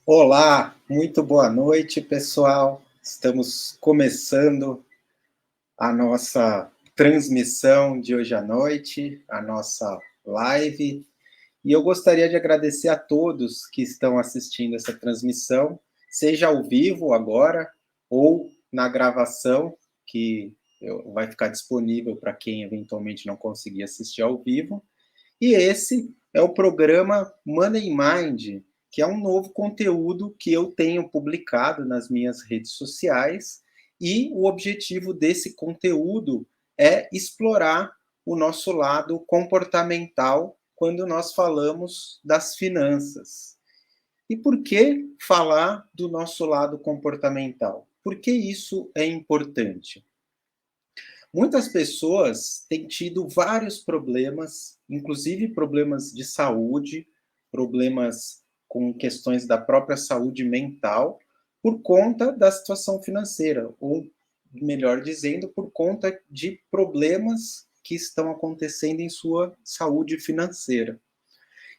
Olá, muito boa noite, pessoal. Estamos começando a nossa transmissão de hoje à noite, a nossa live. E eu gostaria de agradecer a todos que estão assistindo essa transmissão, seja ao vivo agora ou na gravação, que vai ficar disponível para quem eventualmente não conseguir assistir ao vivo. E esse é o programa Money Mind, que é um novo conteúdo que eu tenho publicado nas minhas redes sociais, e o objetivo desse conteúdo é explorar o nosso lado comportamental quando nós falamos das finanças. E por que falar do nosso lado comportamental? Por que isso é importante? Muitas pessoas têm tido vários problemas, inclusive problemas de saúde, problemas com questões da própria saúde mental, por conta da situação financeira, ou melhor dizendo, por conta de problemas que estão acontecendo em sua saúde financeira.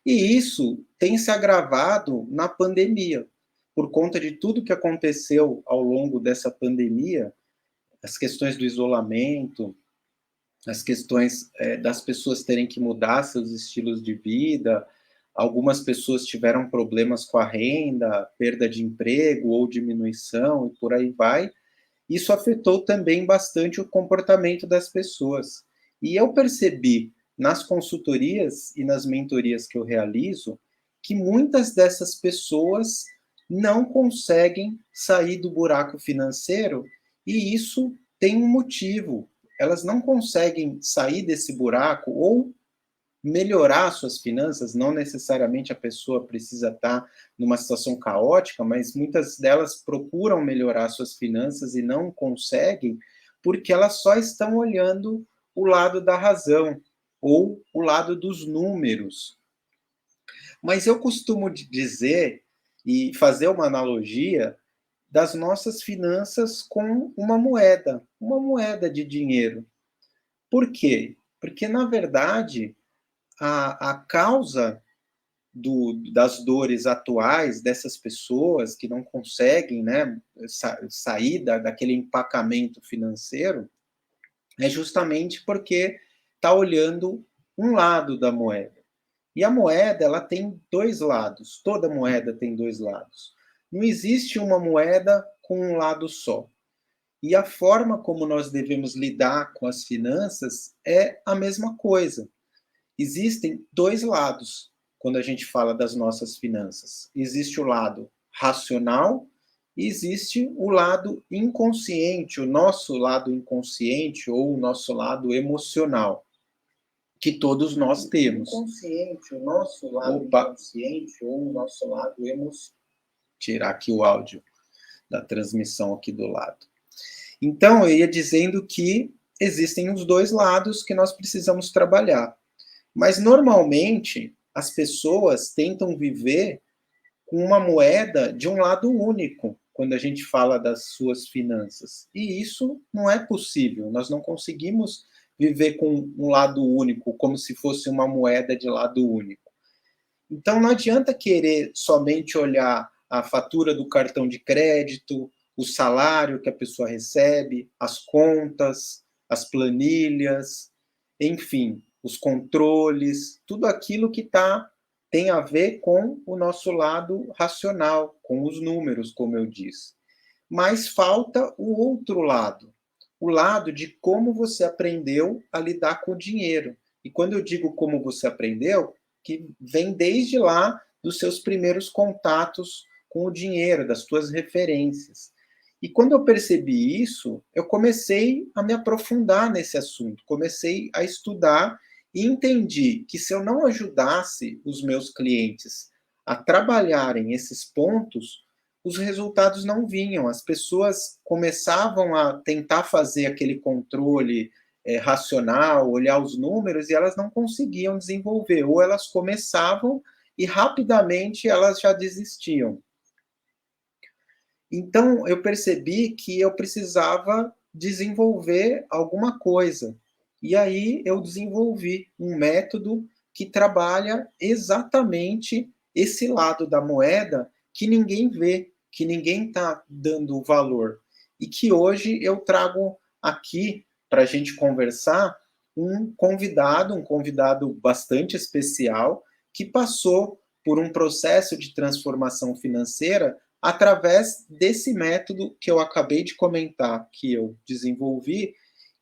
E isso tem se agravado na pandemia, por conta de tudo que aconteceu ao longo dessa pandemia, as questões do isolamento, as questões das pessoas terem que mudar seus estilos de vida, algumas pessoas tiveram problemas com a renda, perda de emprego ou diminuição, e por aí vai. Isso afetou também bastante o comportamento das pessoas. E eu percebi nas consultorias e nas mentorias que eu realizo que muitas dessas pessoas não conseguem sair do buraco financeiro, e isso tem um motivo. Elas não conseguem sair desse buraco ou melhorar suas finanças. Não necessariamente a pessoa precisa estar numa situação caótica, mas muitas delas procuram melhorar suas finanças e não conseguem, porque elas só estão olhando o lado da razão ou o lado dos números. Mas eu costumo dizer e fazer uma analogia das nossas finanças com uma moeda de dinheiro. Por quê? Porque, na verdade, a causa das dores atuais dessas pessoas que não conseguem, né, sair daquele empacamento financeiro é justamente porque está olhando um lado da moeda. E a moeda, ela tem dois lados. Toda moeda tem dois lados. Não existe uma moeda com um lado só. E a forma como nós devemos lidar com as finanças é a mesma coisa. Existem dois lados quando a gente fala das nossas finanças. Existe o lado racional e existe o lado inconsciente, o nosso lado inconsciente ou o nosso lado emocional, que todos nós temos. Inconsciente, o nosso lado inconsciente ou o nosso lado emocional. Tirar aqui o áudio da transmissão aqui do lado. Então, eu ia dizendo que existem os dois lados que nós precisamos trabalhar. Mas, normalmente, as pessoas tentam viver com uma moeda de um lado único, quando a gente fala das suas finanças. E isso não é possível. Nós não conseguimos viver com um lado único, como se fosse uma moeda de lado único. Então, não adianta querer somente olhar a fatura do cartão de crédito, o salário que a pessoa recebe, as contas, as planilhas, enfim, os controles, tudo aquilo que tem a ver com o nosso lado racional, com os números, como eu disse. Mas falta o outro lado, o lado de como você aprendeu a lidar com o dinheiro. E quando eu digo como você aprendeu, que vem desde lá dos seus primeiros contatos com o dinheiro, das suas referências. E quando eu percebi isso, eu comecei a me aprofundar nesse assunto, comecei a estudar e entendi que se eu não ajudasse os meus clientes a trabalharem esses pontos, os resultados não vinham. As pessoas começavam a tentar fazer aquele controle racional, olhar os números, e elas não conseguiam desenvolver. Ou elas começavam e rapidamente elas já desistiam. Então, eu percebi que eu precisava desenvolver alguma coisa. E aí eu desenvolvi um método que trabalha exatamente esse lado da moeda, que ninguém vê, que ninguém está dando valor. E que hoje eu trago aqui para a gente conversar um convidado bastante especial, que passou por um processo de transformação financeira através desse método que eu acabei de comentar, que eu desenvolvi,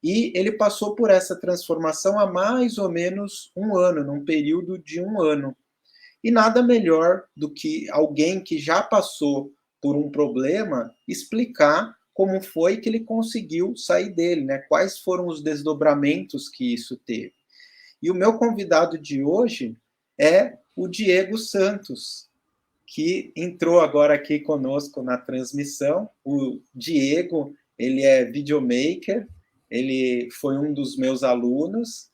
e ele passou por essa transformação há mais ou menos um ano, num período de um ano. E nada melhor do que alguém que já passou por um problema explicar como foi que ele conseguiu sair dele, né? Quais foram os desdobramentos que isso teve. E o meu convidado de hoje é o Diego Santos, que entrou agora aqui conosco na transmissão. O Diego, ele é videomaker, ele foi um dos meus alunos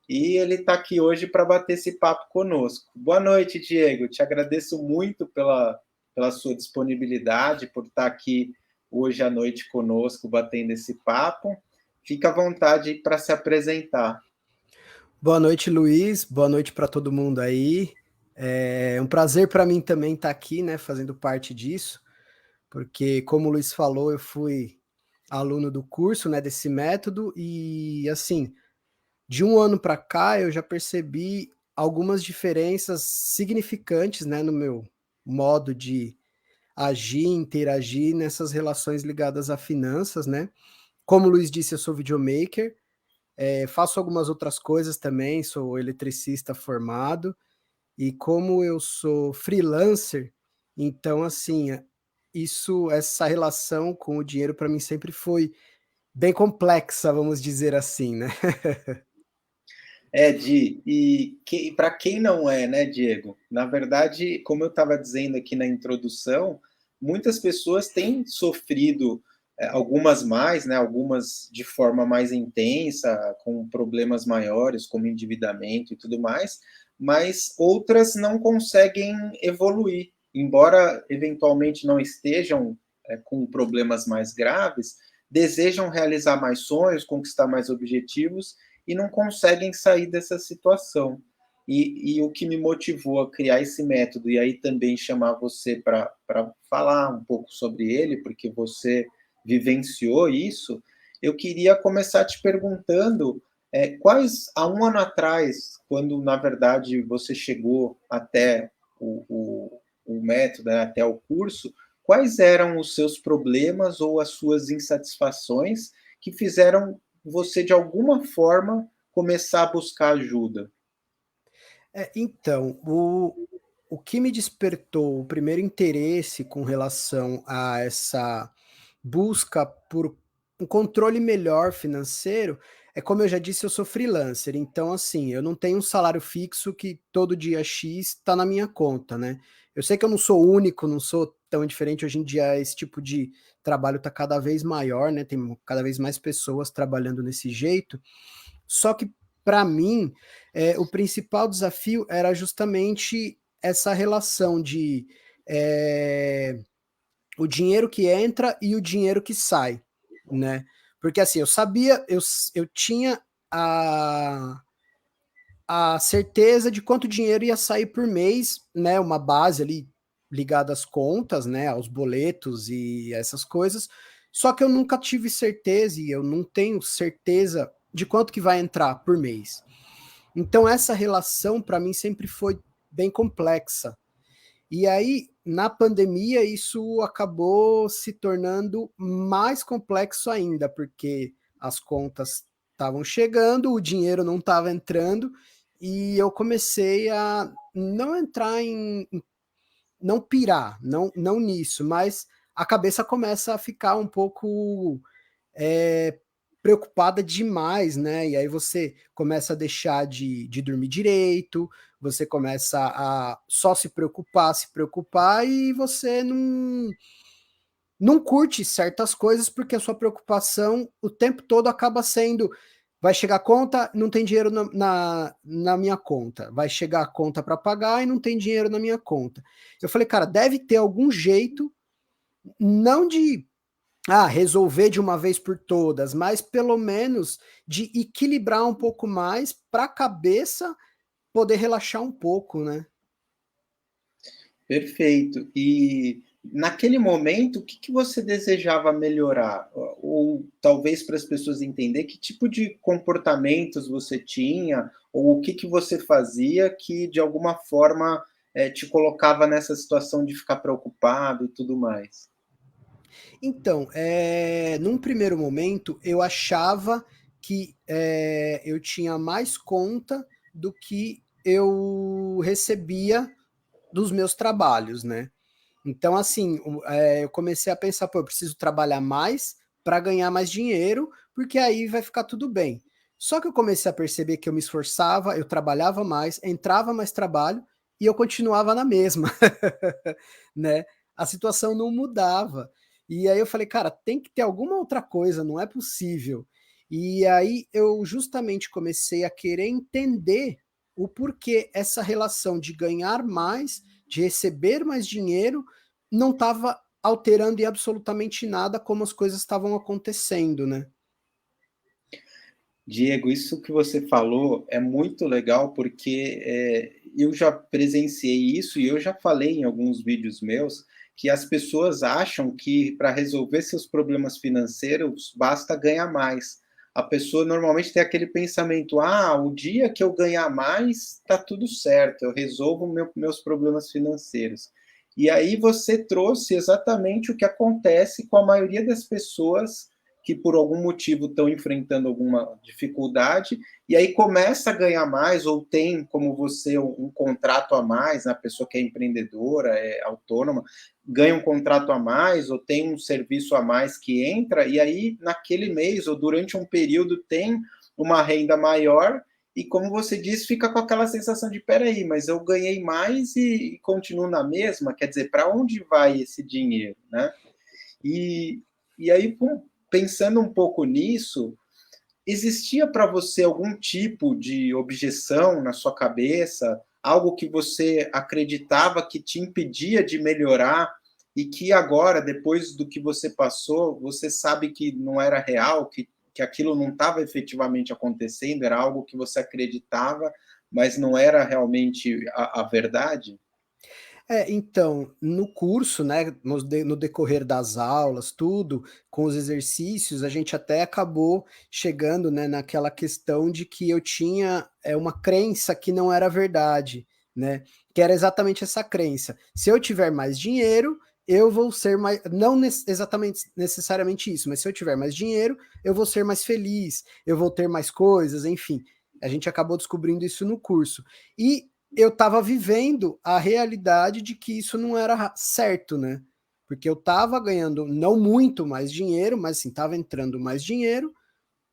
e ele está aqui hoje para bater esse papo conosco. Boa noite, Diego. Te agradeço muito pela sua disponibilidade, por estar aqui hoje à noite conosco, batendo esse papo. Fica à vontade para se apresentar. Boa noite, Luiz. Boa noite para todo mundo aí. É um prazer para mim também estar aqui, né, fazendo parte disso, porque, como o Luiz falou, eu fui aluno do curso, né, desse método, e, assim, de um ano para cá eu já percebi algumas diferenças significantes, né, no meu modo de agir, interagir nessas relações ligadas a finanças, né? Como o Luiz disse, eu sou videomaker, faço algumas outras coisas também, sou eletricista formado, e como eu sou freelancer, então, assim, essa relação com o dinheiro para mim sempre foi bem complexa, vamos dizer assim, né? E para quem não é, né, Diego? Na verdade, como eu estava dizendo aqui na introdução, muitas pessoas têm sofrido, algumas mais, né, algumas de forma mais intensa, com problemas maiores, como endividamento e tudo mais, mas outras não conseguem evoluir, embora eventualmente não estejam, com problemas mais graves, desejam realizar mais sonhos, conquistar mais objetivos e não conseguem sair dessa situação. E o que me motivou a criar esse método, e aí também chamar você para falar um pouco sobre ele, porque você vivenciou isso, eu queria começar te perguntando há um ano atrás, quando na verdade você chegou até o método, né, até o curso, quais eram os seus problemas ou as suas insatisfações que fizeram você, de alguma forma, começar a buscar ajuda? Então, o que me despertou o primeiro interesse com relação a essa busca por um controle melhor financeiro, é como eu já disse, eu sou freelancer, então assim, eu não tenho um salário fixo que todo dia X está na minha conta, né? Eu sei que eu não sou único, não sou tão diferente, hoje em dia esse tipo de trabalho está cada vez maior, né? Tem cada vez mais pessoas trabalhando desse jeito, só que para mim, o principal desafio era justamente essa relação de o dinheiro que entra e o dinheiro que sai, né? Porque assim, eu sabia, eu tinha a certeza de quanto dinheiro ia sair por mês, né? Uma base ali ligada às contas, né? Aos boletos e essas coisas. Só que eu nunca tive certeza e eu não tenho certeza de quanto que vai entrar por mês. Então essa relação para mim sempre foi bem complexa. E aí, na pandemia, isso acabou se tornando mais complexo ainda, porque as contas estavam chegando, o dinheiro não estava entrando, e eu comecei a não entrar não pirar, não nisso, mas a cabeça começa a ficar um pouco é, preocupada demais, né? E aí você começa a deixar de dormir direito, você começa a só se preocupar e você não curte certas coisas porque a sua preocupação o tempo todo acaba sendo vai chegar a conta, não tem dinheiro na minha conta. Vai chegar a conta para pagar e não tem dinheiro na minha conta. Eu falei, cara, deve ter algum jeito, não de resolver de uma vez por todas, mas pelo menos de equilibrar um pouco mais para a cabeça poder relaxar um pouco, né? Perfeito. E naquele momento, o que que você desejava melhorar? Ou talvez para as pessoas entender que tipo de comportamentos você tinha, ou o que que você fazia que de alguma forma, te colocava nessa situação de ficar preocupado e tudo mais? Então, num primeiro momento, eu achava que, eu tinha mais conta do que eu recebia dos meus trabalhos, né. Então, assim, eu comecei a pensar: "Pô, eu preciso trabalhar mais para ganhar mais dinheiro, porque aí vai ficar tudo bem". Só que eu comecei a perceber que eu me esforçava, eu trabalhava mais, entrava mais trabalho e eu continuava na mesma, né. A situação não mudava. E aí eu falei: "Cara, tem que ter alguma outra coisa, não é possível". E aí eu justamente comecei a querer entender o porquê essa relação de ganhar mais, de receber mais dinheiro, não estava alterando em absolutamente nada como as coisas estavam acontecendo, né. Diego, isso que você falou é muito legal, porque, eu já presenciei isso e eu já falei em alguns vídeos meus, que as pessoas acham que para resolver seus problemas financeiros basta ganhar mais. A pessoa normalmente tem aquele pensamento: "Ah, o dia que eu ganhar mais, está tudo certo, eu resolvo meus problemas financeiros". E aí você trouxe exatamente o que acontece com a maioria das pessoas que por algum motivo estão enfrentando alguma dificuldade, e aí começa a ganhar mais, ou tem, como você, um contrato a mais, né, a pessoa que é empreendedora, é autônoma, ganha um contrato a mais, ou tem um serviço a mais que entra, e aí naquele mês, ou durante um período, tem uma renda maior, e como você disse, fica com aquela sensação de: "Espera aí, mas eu ganhei mais e continuo na mesma? Quer dizer, para onde vai esse dinheiro?", né? E, e aí, pensando um pouco nisso, existia para você algum tipo de objeção na sua cabeça, algo que você acreditava que te impedia de melhorar e que agora, depois do que você passou, você sabe que não era real, que aquilo não estava efetivamente acontecendo, era algo que você acreditava, mas não era realmente a verdade? Então, no curso, né, no decorrer das aulas, tudo, com os exercícios, a gente até acabou chegando, né, naquela questão de que eu tinha, uma crença que não era verdade, né, que era exatamente essa crença: se eu tiver mais dinheiro, eu vou ser mais, não exatamente necessariamente isso, mas se eu tiver mais dinheiro, eu vou ser mais feliz, eu vou ter mais coisas, enfim. A gente acabou descobrindo isso no curso. E eu estava vivendo a realidade de que isso não era certo, né? Porque eu estava ganhando não muito mais dinheiro, mas assim, estava entrando mais dinheiro,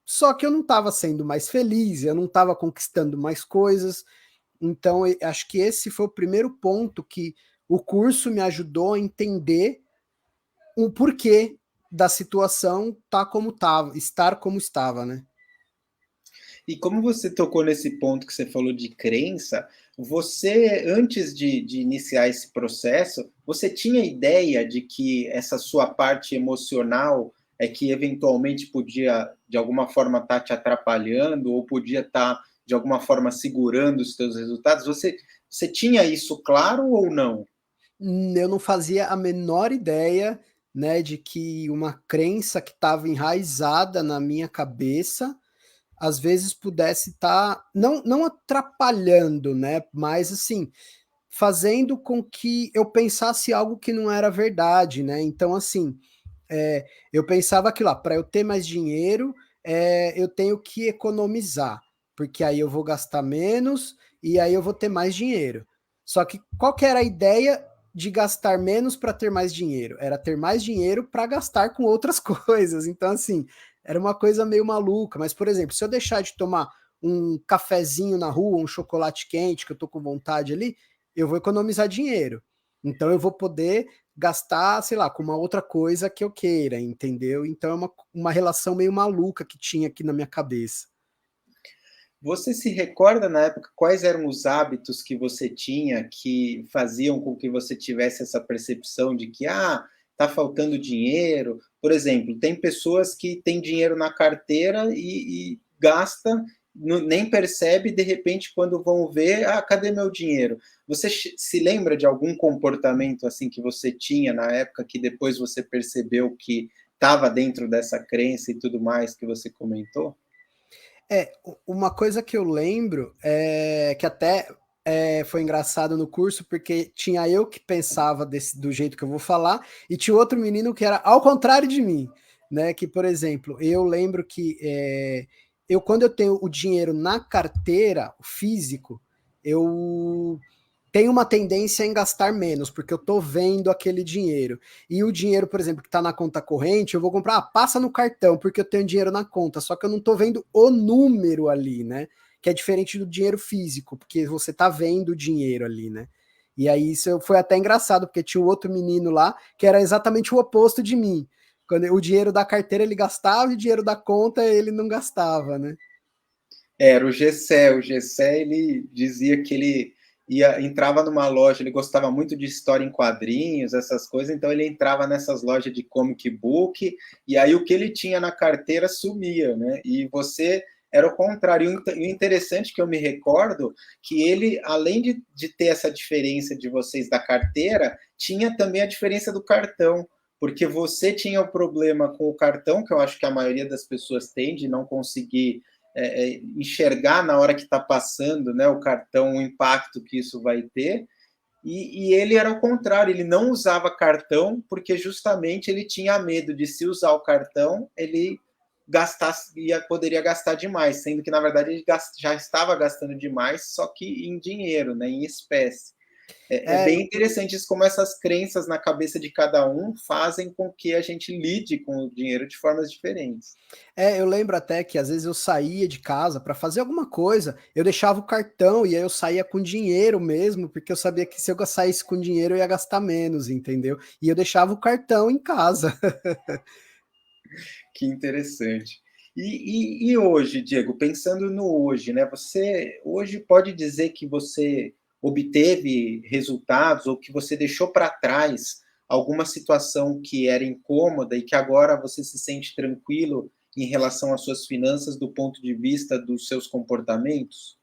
só que eu não estava sendo mais feliz, eu não estava conquistando mais coisas. Então, acho que esse foi o primeiro ponto que o curso me ajudou a entender o porquê da situação tá como estava, estar como estava, né? E como você tocou nesse ponto que você falou de crença, você, antes de iniciar esse processo, você tinha ideia de que essa sua parte emocional é que eventualmente podia, de alguma forma, estar te atrapalhando ou podia estar, de alguma forma, segurando os teus resultados? Você tinha isso claro ou não? Eu não fazia a menor ideia, né, de que uma crença que estava enraizada na minha cabeça, às vezes pudesse estar não atrapalhando, né, mas assim, fazendo com que eu pensasse algo que não era verdade, né. Então assim, eu pensava aquilo: "Ah, pra eu ter mais dinheiro, eu tenho que economizar, porque aí eu vou gastar menos e aí eu vou ter mais dinheiro". Só que qual que era a ideia de gastar menos para ter mais dinheiro? Era ter mais dinheiro para gastar com outras coisas. Então, assim, era uma coisa meio maluca. Mas, por exemplo, se eu deixar de tomar um cafezinho na rua, um chocolate quente que eu tô com vontade ali, eu vou economizar dinheiro. Então eu vou poder gastar, sei lá, com uma outra coisa que eu queira, entendeu? Então é uma relação meio maluca que tinha aqui na minha cabeça. Você se recorda na época quais eram os hábitos que você tinha que faziam com que você tivesse essa percepção de que, ah, tá faltando dinheiro? Por exemplo, tem pessoas que têm dinheiro na carteira e gasta nem percebe, de repente, quando vão ver, cadê meu dinheiro? Você se lembra de algum comportamento assim que você tinha na época que depois você percebeu que estava dentro dessa crença e tudo mais que você comentou? Uma coisa que eu lembro que até foi engraçado no curso, porque tinha eu que pensava do jeito que eu vou falar, e tinha outro menino que era ao contrário de mim, né? Que, por exemplo, eu lembro que quando eu tenho o dinheiro na carteira, o físico, eu tenho uma tendência em gastar menos, porque eu tô vendo aquele dinheiro. E o dinheiro, por exemplo, que tá na conta corrente, eu vou comprar, passa no cartão, porque eu tenho dinheiro na conta, só que eu não tô vendo o número ali, né? Que é diferente do dinheiro físico, porque você tá vendo o dinheiro ali, né? E aí isso foi até engraçado, porque tinha um outro menino lá que era exatamente o oposto de mim. Quando o dinheiro da carteira ele gastava e o dinheiro da conta ele não gastava, né? Era o Gessé. O Gessé, ele dizia que ele entrava numa loja, ele gostava muito de história em quadrinhos, essas coisas, então ele entrava nessas lojas de comic book, e aí o que ele tinha na carteira sumia, né? E você era o contrário. E o interessante que eu me recordo que ele, além de ter essa diferença de vocês da carteira, tinha também a diferença do cartão, porque você tinha o problema com o cartão, que eu acho que a maioria das pessoas tem, de não conseguir enxergar na hora que está passando, né, o cartão, o impacto que isso vai ter. E ele era o contrário, ele não usava cartão porque justamente ele tinha medo de, se usar o cartão, ele poderia gastar demais, sendo que na verdade ele já estava gastando demais, só que em dinheiro, né, em espécie. É É, bem interessante isso, como essas crenças na cabeça de cada um fazem com que a gente lide com o dinheiro de formas diferentes. eu lembro até que às vezes eu saía de casa para fazer alguma coisa, eu deixava o cartão e aí eu saía com dinheiro mesmo, porque eu sabia que se eu saísse com dinheiro eu ia gastar menos, entendeu? E eu deixava o cartão em casa. Que interessante. E hoje, Diego, pensando no hoje, né? Você hoje pode dizer que você obteve resultados ou que você deixou para trás alguma situação que era incômoda e que agora você se sente tranquilo em relação às suas finanças do ponto de vista dos seus comportamentos?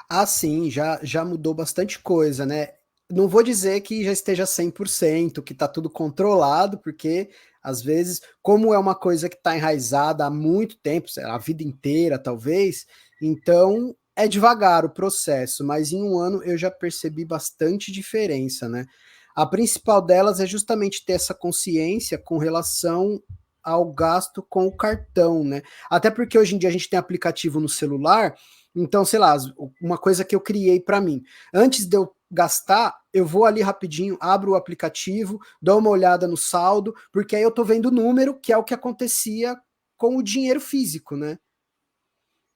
Ah, sim, já mudou bastante coisa, né? Não vou dizer que já esteja 100%, que está tudo controlado, porque às vezes, como é uma coisa que está enraizada há muito tempo, sei lá, a vida inteira talvez, então é devagar o processo, mas em um ano eu já percebi bastante diferença, né? A principal delas é justamente ter essa consciência com relação ao gasto com o cartão, né? Até porque hoje em dia a gente tem aplicativo no celular, então, sei lá, uma coisa que eu criei para mim. Antes de eu gastar, eu vou ali rapidinho, abro o aplicativo, dou uma olhada no saldo, porque aí eu tô vendo o número, que é o que acontecia com o dinheiro físico, né?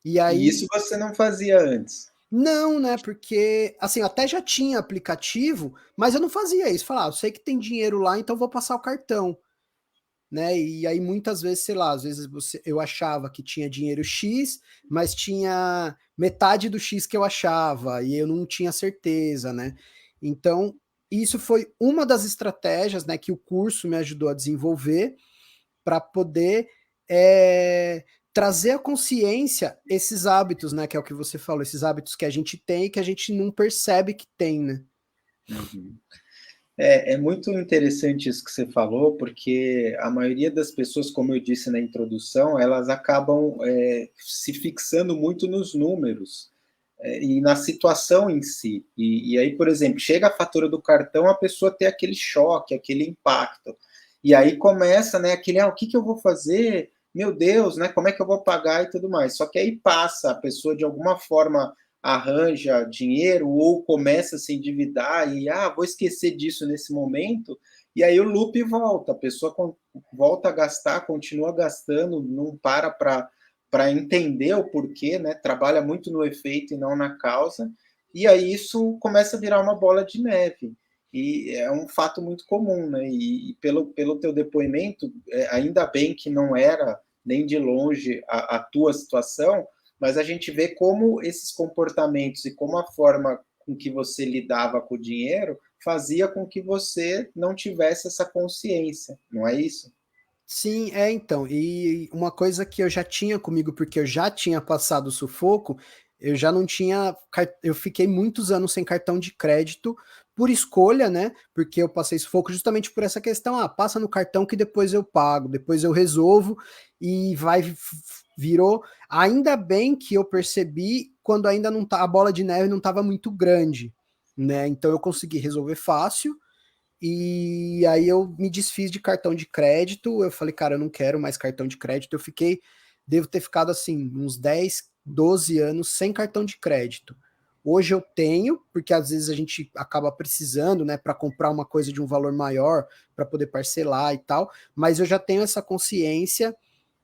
E E isso aí, você não fazia antes. não, né? Porque, assim, eu até já tinha aplicativo, mas eu não fazia isso. Falar, eu sei que tem dinheiro lá, então vou passar o cartão, né? E aí muitas vezes, sei lá, às vezes eu achava que tinha dinheiro X, mas tinha metade do X que eu achava e eu não tinha certeza, né? Então, isso foi uma das estratégias, né, que o curso me ajudou a desenvolver para poder trazer à consciência esses hábitos, né, que é o que você falou, esses hábitos que a gente tem e que a gente não percebe que tem, né? Uhum. É muito interessante isso que você falou, porque a maioria das pessoas, como eu disse na introdução, elas acabam se fixando muito nos números e na situação em si. E aí, por exemplo, chega a fatura do cartão, a pessoa tem aquele choque, aquele impacto. E aí começa, né, aquele, o que eu vou fazer? Meu Deus, né, como é que eu vou pagar e tudo mais. Só que aí passa, a pessoa de alguma forma arranja dinheiro ou começa a se endividar e, vou esquecer disso nesse momento, e aí o loop volta, a pessoa volta a gastar, continua gastando, não para entender o porquê, né? Trabalha muito no efeito e não na causa, e aí isso começa a virar uma bola de neve. E é um fato muito comum, né? E pelo teu depoimento, ainda bem que não era nem de longe a tua situação, mas a gente vê como esses comportamentos e como a forma com que você lidava com o dinheiro fazia com que você não tivesse essa consciência, não é isso? Sim, então, e uma coisa que eu já tinha comigo, porque eu já tinha passado o sufoco, eu já não tinha, eu fiquei muitos anos sem cartão de crédito por escolha, né? Porque eu passei sufoco justamente por essa questão, passa no cartão que depois eu pago, depois eu resolvo e virou. Ainda bem que eu percebi quando ainda não tá, a bola de neve não estava muito grande, né? Então eu consegui resolver fácil. E aí eu me desfiz de cartão de crédito. Eu falei, cara, eu não quero mais cartão de crédito. Eu fiquei, devo ter ficado assim, uns 10, 12 anos sem cartão de crédito. Hoje eu tenho, porque às vezes a gente acaba precisando, né, para comprar uma coisa de um valor maior, para poder parcelar e tal, mas eu já tenho essa consciência,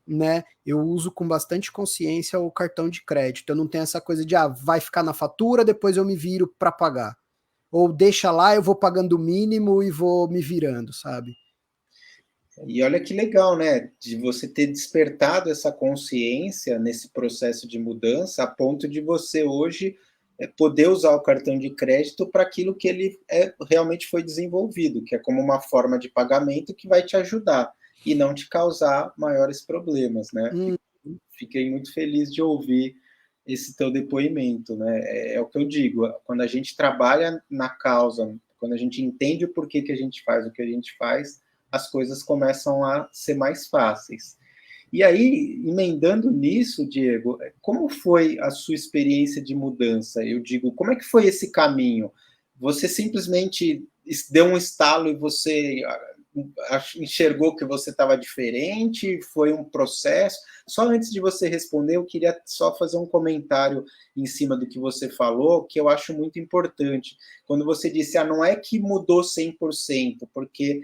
né? Eu uso com bastante consciência o cartão de crédito. Eu não tenho essa coisa de, vai ficar na fatura, depois eu me viro para pagar. Ou deixa lá, eu vou pagando o mínimo e vou me virando, sabe? E olha que legal, né? De você ter despertado essa consciência nesse processo de mudança, a ponto de você hoje poder usar o cartão de crédito para aquilo que ele realmente foi desenvolvido, que é como uma forma de pagamento que vai te ajudar e não te causar maiores problemas, né? Hum, Fiquei muito feliz de ouvir esse teu depoimento, né? É o que eu digo, quando a gente trabalha na causa, quando a gente entende o porquê que a gente faz o que a gente faz, as coisas começam a ser mais fáceis. E aí, emendando nisso, Diego, como foi a sua experiência de mudança? Eu digo, como é que foi esse caminho? Você simplesmente deu um estalo e você enxergou que você estava diferente? Foi um processo? Só antes de você responder, eu queria só fazer um comentário em cima do que você falou, que eu acho muito importante. Quando você disse, não é que mudou 100%, porque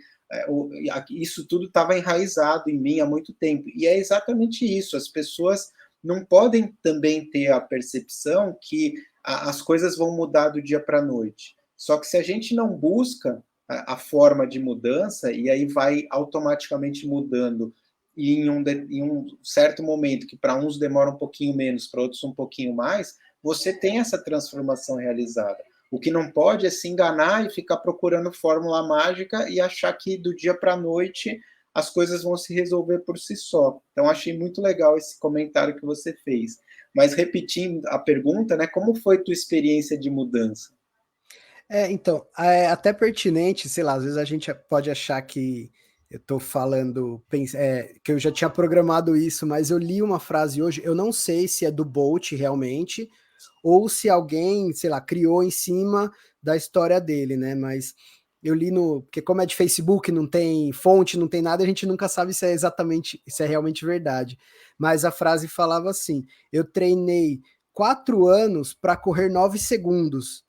isso tudo estava enraizado em mim há muito tempo. E é exatamente isso. As pessoas não podem também ter a percepção que as coisas vão mudar do dia para a noite. Só que se a gente não busca a forma de mudança, e aí vai automaticamente mudando, e em um certo momento, que para uns demora um pouquinho menos, para outros um pouquinho mais, você tem essa transformação realizada. O que não pode é se enganar e ficar procurando fórmula mágica e achar que do dia para a noite as coisas vão se resolver por si só. Então, achei muito legal esse comentário que você fez. Mas, repetindo a pergunta, né, como foi tua experiência de mudança? então, é até pertinente, sei lá, às vezes a gente pode achar que eu tô falando, que eu já tinha programado isso, mas eu li uma frase hoje, eu não sei se é do Bolt realmente, ou se alguém, sei lá, criou em cima da história dele, né? Mas eu li porque como é de Facebook, não tem fonte, não tem nada, a gente nunca sabe se é exatamente, se é realmente verdade. Mas a frase falava assim: eu treinei 4 anos para correr 9 segundos.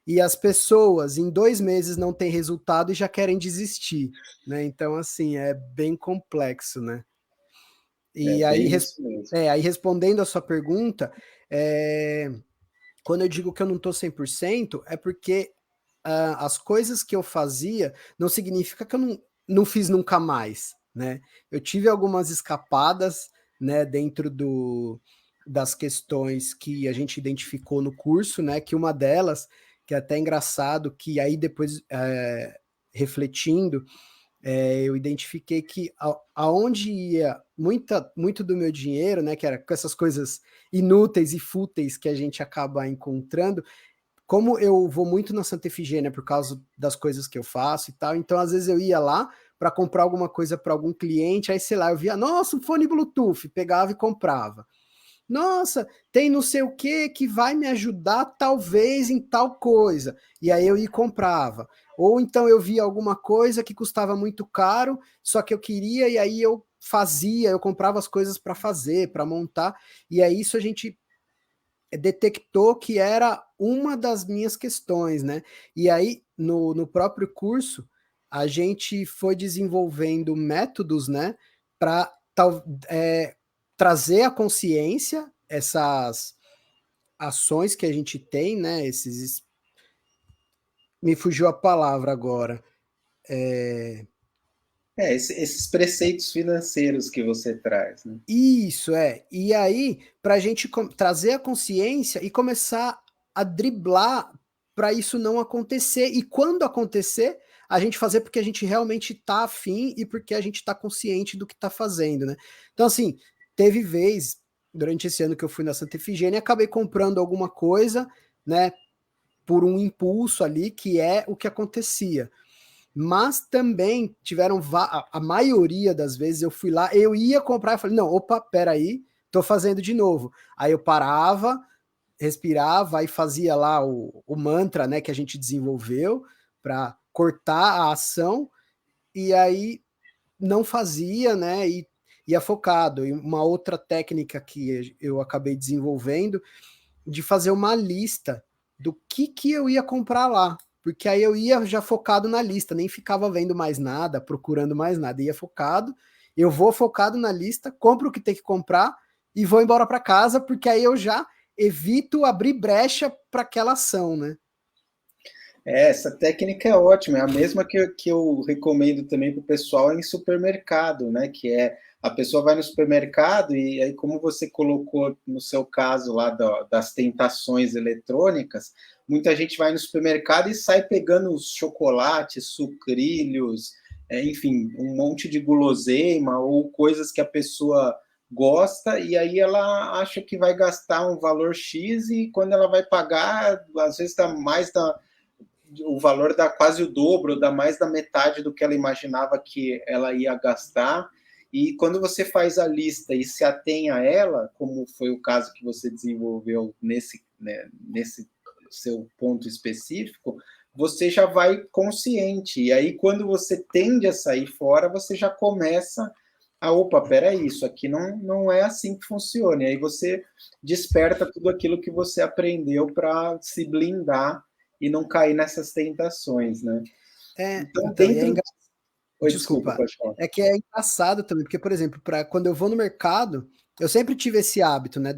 E as pessoas em 2 meses não têm resultado e já querem desistir, né? Então, assim, é bem complexo, né? É E aí, bem isso mesmo. aí respondendo a sua pergunta, quando eu digo que eu não estou 100%, é porque as coisas que eu fazia não significa que eu não fiz nunca mais, né? Eu tive algumas escapadas, né, dentro das questões que a gente identificou no curso, né, que uma delas, que é até engraçado, que aí depois, refletindo, eu identifiquei que aonde ia muito do meu dinheiro, né, que era com essas coisas inúteis e fúteis que a gente acaba encontrando, como eu vou muito na Santa Efigênia por causa das coisas que eu faço e tal, então às vezes eu ia lá para comprar alguma coisa para algum cliente, aí sei lá, eu via, nossa, um fone Bluetooth, pegava e comprava. Nossa, tem não sei o que vai me ajudar talvez em tal coisa. E aí eu ia e comprava. Ou então eu via alguma coisa que custava muito caro, só que eu queria e aí eu fazia, eu comprava as coisas para fazer, para montar. E aí isso a gente detectou que era uma das minhas questões, né? E aí, no próprio curso, a gente foi desenvolvendo métodos, né, para trazer à consciência essas ações que a gente tem, né? Me fugiu a palavra agora. Esses preceitos financeiros que você traz, né? Isso é. E aí, para a gente trazer a consciência e começar a driblar para isso não acontecer. E quando acontecer, a gente fazer porque a gente realmente tá afim e porque a gente tá consciente do que tá fazendo, né? Então, assim, teve vez, durante esse ano que eu fui na Santa Efigênia, acabei comprando alguma coisa, né, por um impulso ali, que é o que acontecia. Mas também tiveram, a maioria das vezes eu fui lá, eu ia comprar e falei, não, opa, peraí, tô fazendo de novo. Aí eu parava, respirava e fazia lá o mantra, né, que a gente desenvolveu para cortar a ação, e aí não fazia, né, e ia focado. E uma outra técnica que eu acabei desenvolvendo, de fazer uma lista do que eu ia comprar lá, porque aí eu ia já focado na lista, nem ficava vendo mais nada, procurando mais nada, ia focado, eu vou focado na lista, compro o que tem que comprar e vou embora para casa, porque aí eu já evito abrir brecha para aquela ação, né? Essa técnica é ótima, é a mesma que eu recomendo também para o pessoal em supermercado, né? Que é a pessoa vai no supermercado e aí, como você colocou no seu caso lá das tentações eletrônicas, muita gente vai no supermercado e sai pegando os chocolates, sucrilhos, enfim, um monte de guloseima ou coisas que a pessoa gosta, e aí ela acha que vai gastar um valor X e quando ela vai pagar, às vezes dá mais da o valor dá quase o dobro, dá mais da metade do que ela imaginava que ela ia gastar. E quando você faz a lista e se atém a ela, como foi o caso que você desenvolveu nesse seu ponto específico, você já vai consciente. E aí, quando você tende a sair fora, você já começa a, opa, peraí, isso aqui não é assim que funciona. E aí você desperta tudo aquilo que você aprendeu para se blindar e não cair nessas tentações, né? Então, Então, e é dentro. Oi, desculpa, desculpa, pode falar. é que é engraçado também, porque, por exemplo, quando eu vou no mercado, eu sempre tive esse hábito, né?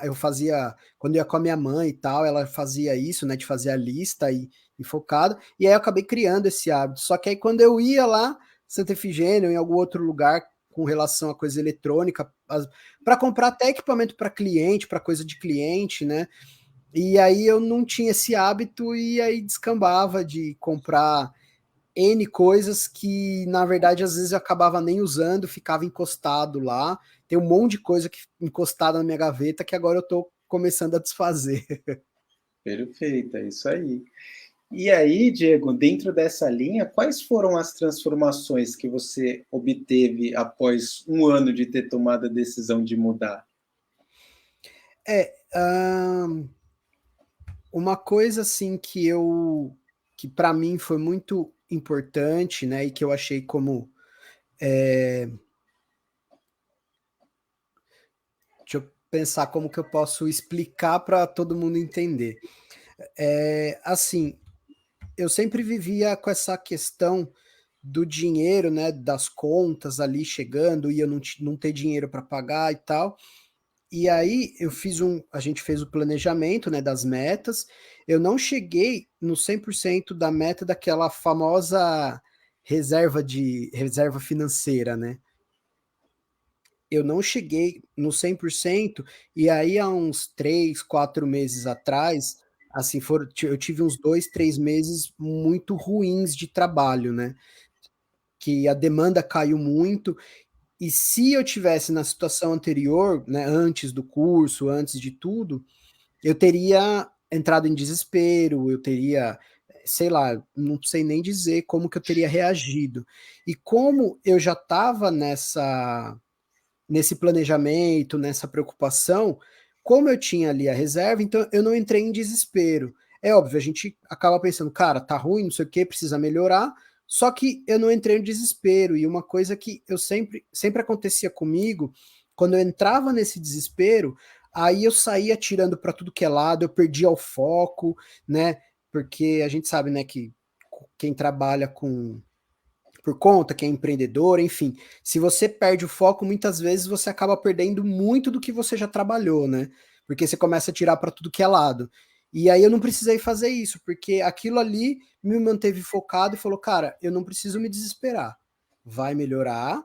Eu fazia, quando eu ia com a minha mãe e tal, ela fazia isso, né? De fazer a lista e focado, e aí eu acabei criando esse hábito. Só que aí quando eu ia lá, Santa Efigênia ou em algum outro lugar com relação a coisa eletrônica, para comprar até equipamento para cliente, para coisa de cliente, né? E aí eu não tinha esse hábito e aí descambava de comprar N coisas que, na verdade, às vezes eu acabava nem usando, ficava encostado lá. Tem um monte de coisa encostada na minha gaveta que agora eu tô começando a desfazer. Perfeito, é isso aí. E aí, Diego, dentro dessa linha, quais foram as transformações que você obteve após um ano de ter tomado a decisão de mudar? É, uma coisa assim que para mim foi muito importante, né, e que eu achei como deixa eu pensar como que eu posso explicar para todo mundo entender. Assim, eu sempre vivia com essa questão do dinheiro, né, das contas ali chegando e eu não ter dinheiro para pagar e tal. E aí a gente fez o planejamento, né, das metas. Eu não cheguei no 100% da meta daquela famosa reserva financeira, né? Eu não cheguei no 100% e aí há uns 3, 4 meses atrás, assim, eu tive uns 2, 3 meses muito ruins de trabalho, né? Que a demanda caiu muito. E se eu tivesse na situação anterior, né, antes do curso, antes de tudo, eu teria entrado em desespero, eu teria, sei lá, não sei nem dizer como que eu teria reagido. E como eu já estava nesse planejamento, nessa preocupação, como eu tinha ali a reserva, então eu não entrei em desespero. É óbvio, a gente acaba pensando, cara, tá ruim, não sei o que, precisa melhorar, só que eu não entrei em desespero. E uma coisa que eu sempre acontecia comigo, quando eu entrava nesse desespero, aí eu saía tirando para tudo que é lado, eu perdia o foco, né? Porque a gente sabe, né, que quem trabalha com por conta, que é empreendedor, enfim. Se você perde o foco, muitas vezes você acaba perdendo muito do que você já trabalhou, né? Porque você começa a tirar para tudo que é lado. E aí eu não precisei fazer isso, porque aquilo ali me manteve focado e falou, cara, eu não preciso me desesperar. Vai melhorar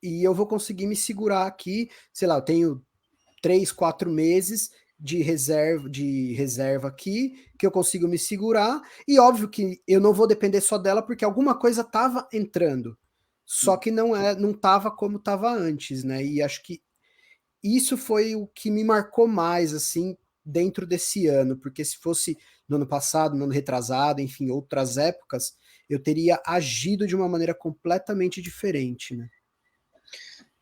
e eu vou conseguir me segurar aqui, sei lá, eu tenho 3, 4 meses de reserva aqui, que eu consigo me segurar, e óbvio que eu não vou depender só dela, porque alguma coisa estava entrando, só que não estava como estava antes, né? E acho que isso foi o que me marcou mais, assim, dentro desse ano, porque se fosse no ano passado, no ano retrasado, enfim, outras épocas, eu teria agido de uma maneira completamente diferente, né?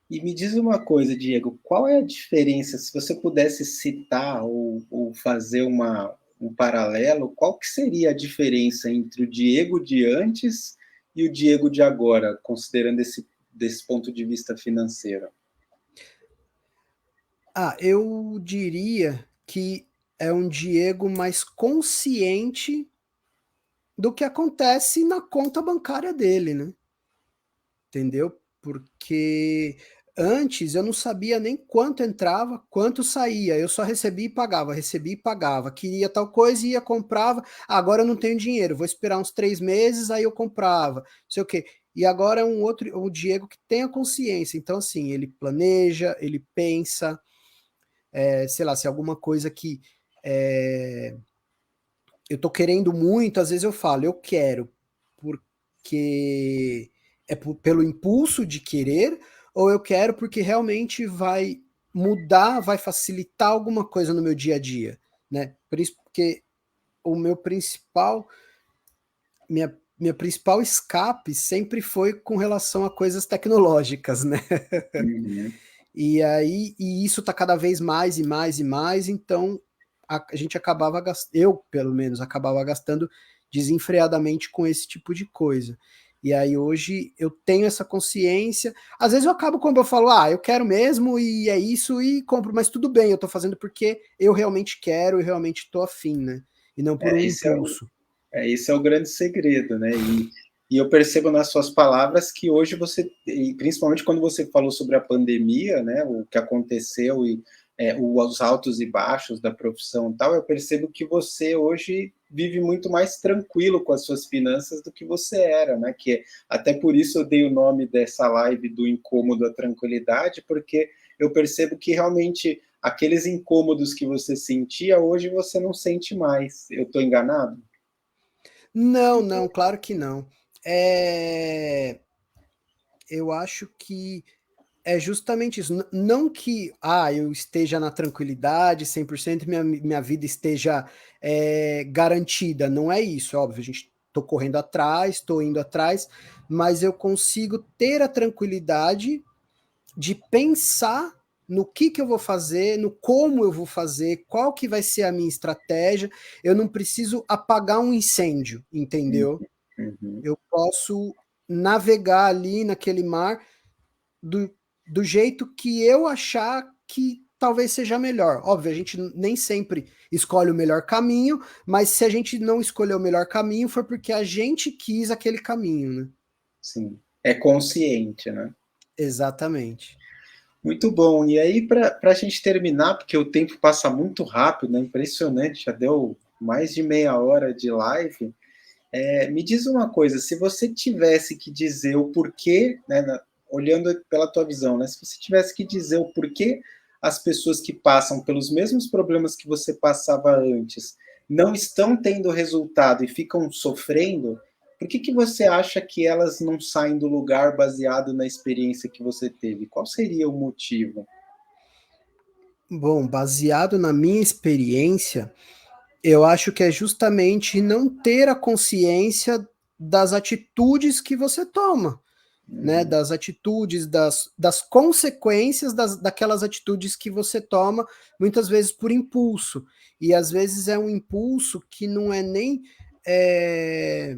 E me diz uma coisa, Diego, qual é a diferença, se você pudesse citar ou fazer um paralelo, qual que seria a diferença entre o Diego de antes e o Diego de agora, considerando desse ponto de vista financeiro? Eu diria que é um Diego mais consciente do que acontece na conta bancária dele, né? Entendeu? Porque antes eu não sabia nem quanto entrava, quanto saía. Eu só recebia e pagava. Queria tal coisa, ia, comprava. Agora eu não tenho dinheiro, vou esperar uns 3 meses, aí eu comprava. Não sei o quê. E agora é o Diego que tem a consciência. Então, assim, ele planeja, ele pensa, sei lá, se é alguma coisa que é, eu tô querendo muito, às vezes eu falo, eu quero, porque pelo impulso de querer, ou eu quero porque realmente vai mudar, vai facilitar alguma coisa no meu dia a dia, né? Por isso, porque o meu principal, minha principal escape sempre foi com relação a coisas tecnológicas, né? Uhum. E isso tá cada vez mais e mais e mais, então a gente acabava gastando, eu pelo menos acabava gastando desenfreadamente com esse tipo de coisa. E aí hoje eu tenho essa consciência. Às vezes eu acabo quando eu falo, eu quero mesmo e é isso e compro, mas tudo bem, eu tô fazendo porque eu realmente quero e realmente tô afim, né? E não por um Esse é o, impulso. esse é o grande segredo, né? E eu percebo nas suas palavras que hoje você, e principalmente quando você falou sobre a pandemia, né, o que aconteceu e os altos e baixos da profissão e tal, eu percebo que você hoje vive muito mais tranquilo com as suas finanças do que você era, né? Que até por isso eu dei o nome dessa live do incômodo à tranquilidade, porque eu percebo que realmente aqueles incômodos que você sentia, hoje você não sente mais. Eu estou enganado? Não, não, claro que não. É, eu acho que é justamente isso. Não que eu esteja na tranquilidade 100%, minha vida esteja garantida. Não é isso, é óbvio. A gente estou correndo atrás, estou indo atrás, mas eu consigo ter a tranquilidade de pensar no que eu vou fazer, no como eu vou fazer, qual que vai ser a minha estratégia. Eu não preciso apagar um incêndio, entendeu? Uhum. Eu posso navegar ali naquele mar do, do jeito que eu achar que talvez seja melhor. Óbvio, a gente nem sempre escolhe o melhor caminho, mas se a gente não escolheu o melhor caminho, foi porque a gente quis aquele caminho, né? Sim, é consciente, né? Exatamente. Muito bom. E aí, para a gente terminar, porque o tempo passa muito rápido, né? Impressionante, já deu mais de meia hora de live. Me diz uma coisa, se você tivesse que dizer o porquê, né, olhando pela tua visão, né, se você tivesse que dizer o porquê as pessoas que passam pelos mesmos problemas que você passava antes não estão tendo resultado e ficam sofrendo, por que você acha que elas não saem do lugar baseado na experiência que você teve? Qual seria o motivo? Bom, baseado na minha experiência, eu acho que é justamente não ter a consciência das atitudes que você toma, né? Uhum, Das atitudes, das consequências daquelas atitudes que você toma, muitas vezes por impulso. E às vezes é um impulso que não é nem é,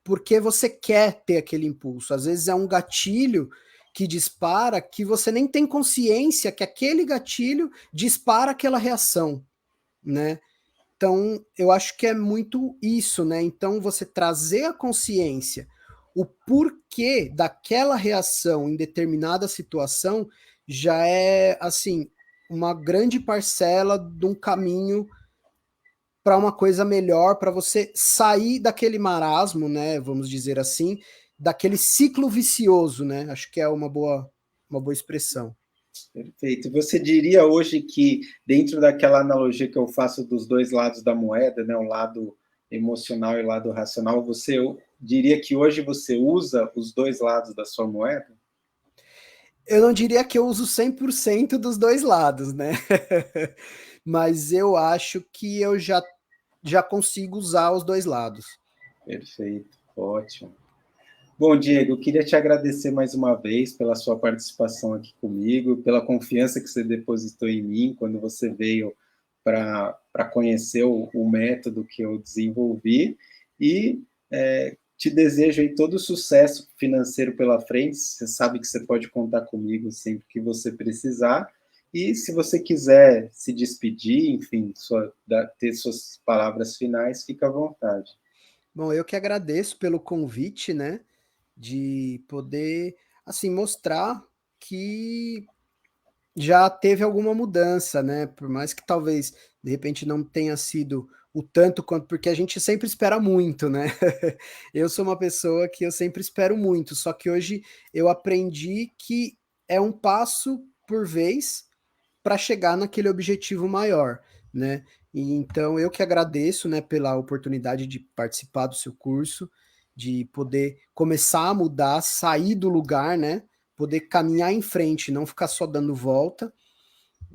porque você quer ter aquele impulso. Às vezes é um gatilho que dispara que você nem tem consciência que aquele gatilho dispara aquela reação, né? Então, eu acho que é muito isso, né? Então, você trazer a consciência, o porquê daquela reação em determinada situação, já é, assim, uma grande parcela de um caminho para uma coisa melhor, para você sair daquele marasmo, né? Vamos dizer assim, daquele ciclo vicioso, né? Acho que é uma boa expressão. Perfeito. Você diria hoje que, dentro daquela analogia que eu faço dos dois lados da moeda, né, o lado emocional e o lado racional, você diria que hoje você usa os dois lados da sua moeda? Eu não diria que eu uso 100% dos dois lados, né? Mas eu acho que eu já consigo usar os dois lados. Perfeito, ótimo. Bom, Diego, eu queria te agradecer mais uma vez pela sua participação aqui comigo, pela confiança que você depositou em mim quando você veio para conhecer o método que eu desenvolvi e te desejo aí todo o sucesso financeiro pela frente. Você sabe que você pode contar comigo sempre que você precisar. E se você quiser se despedir, enfim, ter suas palavras finais, fica à vontade. Bom, eu que agradeço pelo convite, né? De poder, assim, mostrar que já teve alguma mudança, né? Por mais que talvez de repente não tenha sido o tanto quanto, porque a gente sempre espera muito, né? Eu sou uma pessoa que eu sempre espero muito, só que hoje eu aprendi que é um passo por vez para chegar naquele objetivo maior, né? E então eu que agradeço, né, pela oportunidade de participar do seu curso, de poder começar a mudar, sair do lugar, né? Poder caminhar em frente, não ficar só dando volta.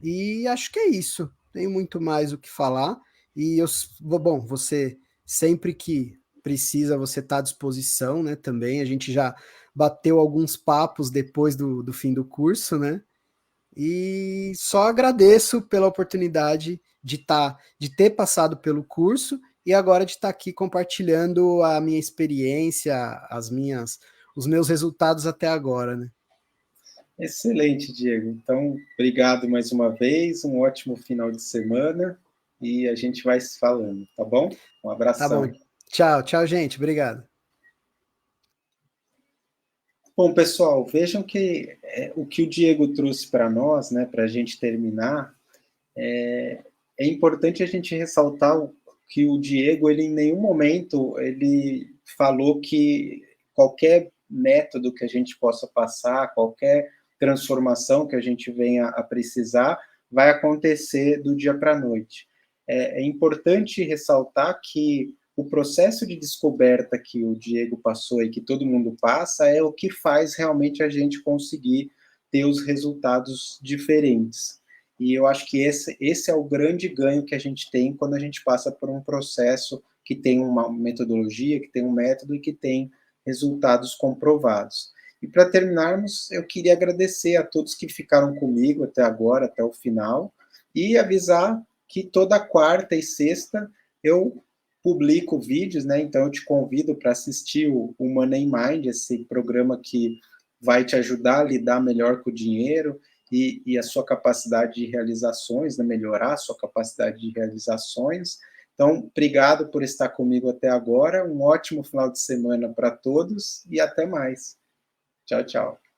E acho que é isso. Tenho muito mais o que falar. E eu, bom, você sempre que precisa, você está à disposição, né? Também a gente já bateu alguns papos depois do fim do curso, né? E só agradeço pela oportunidade de ter passado pelo curso e agora de estar aqui compartilhando a minha experiência, os meus resultados até agora, né? Excelente, Diego. Então, obrigado mais uma vez, um ótimo final de semana e a gente vai se falando, tá bom? Um Tá bom. abração. Tchau, tchau, gente. Obrigado. Bom, pessoal, vejam que o que o Diego trouxe para nós, né, para a gente terminar, é importante a gente ressaltar que o Diego, ele em nenhum momento ele falou que qualquer método que a gente possa passar, qualquer transformação que a gente venha a precisar, vai acontecer do dia para a noite. É importante ressaltar que o processo de descoberta que o Diego passou e que todo mundo passa é o que faz realmente a gente conseguir ter os resultados diferentes. E eu acho que esse é o grande ganho que a gente tem quando a gente passa por um processo que tem uma metodologia, que tem um método e que tem resultados comprovados. E para terminarmos, eu queria agradecer a todos que ficaram comigo até agora, até o final, e avisar que toda quarta e sexta eu publico vídeos, né? Então eu te convido para assistir o Money Mind, esse programa que vai te ajudar a lidar melhor com o dinheiro e a sua capacidade de realizações, né? Melhorar a sua capacidade de realizações. Então, obrigado por estar comigo até agora. Um ótimo final de semana para todos e até mais. Tchau, tchau.